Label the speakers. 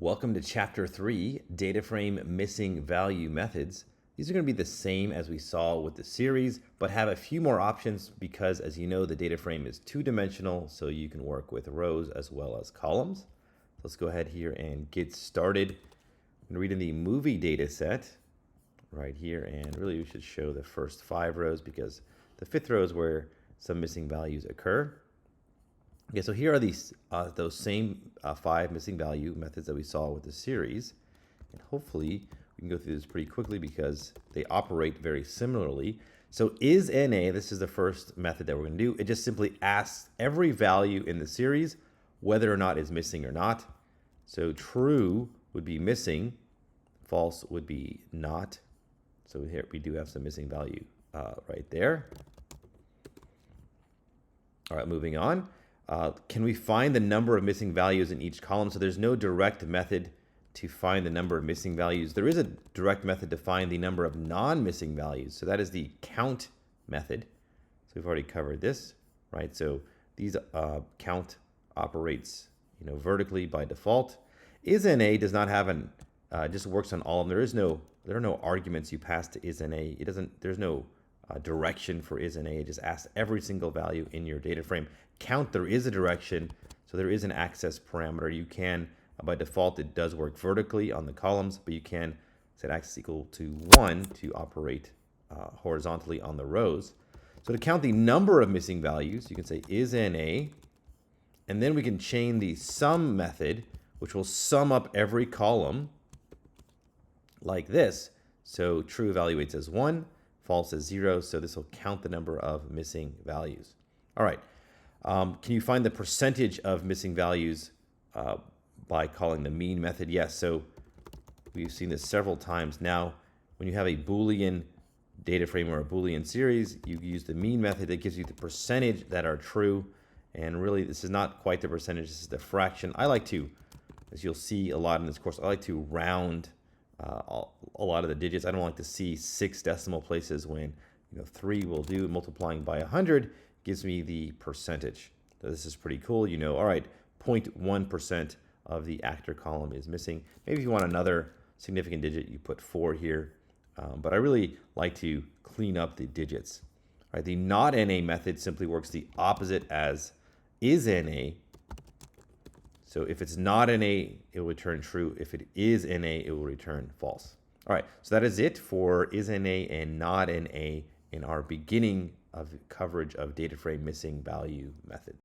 Speaker 1: Welcome to Chapter 3, Data Frame Missing Value Methods. These are going to be the same as we saw with the series, but have a few more options because, as you know, the data frame is two-dimensional, so you can work with rows as well as columns. So let's go ahead here and get started. I'm going to read in the movie data set right here, and really we should show the first 5 rows because the 5th row is where some missing values occur. Okay, so here are those same 5 missing value methods that we saw with the series. And hopefully we can go through this pretty quickly because they operate very similarly. So isna, this is the first method that we're going to do. It just simply asks every value in the series whether or not it's missing or not. So true would be missing, false would be not. So here we do have some missing value right there. All right, moving on. Can we find the number of missing values in each column? So there's no direct method to find the number of missing values. There is a direct method to find the number of non-missing values. So that is the count method. So we've already covered this, right? So these count operates, vertically by default. Isna does not have an just works on all of them. There are no arguments you pass to isna. There's no direction for isna. It just asks every single value in your data frame. Count, there is a direction, so there is an access parameter. You can, by default, it does work vertically on the columns, but you can set access equal to 1 to operate horizontally on the rows. So to count the number of missing values, you can say isna, and then we can chain the sum method, which will sum up every column like this. So true evaluates as 1, false as 0, so this will count the number of missing values. All right. Can you find the percentage of missing values by calling the mean method? Yes, so we've seen this several times now. When you have a Boolean data frame or a Boolean series, you use the mean method. That gives you the percentage that are true. And really, this is not quite the percentage. This is the fraction. I like to, as you'll see a lot in this course, I like to round a lot of the digits. I don't like to see 6 decimal places when 3 will do. Multiplying by 100 gives me the percentage. So this is pretty cool. All right, 0.1% of the actor column is missing. Maybe if you want another significant digit, you put 4 here. But I really like to clean up the digits. All right, the not na method simply works the opposite as isna. So if it's not na, it will return true. If it is na, it will return false. All right, so that is it for isna and not na in our beginning of coverage of data frame missing value method.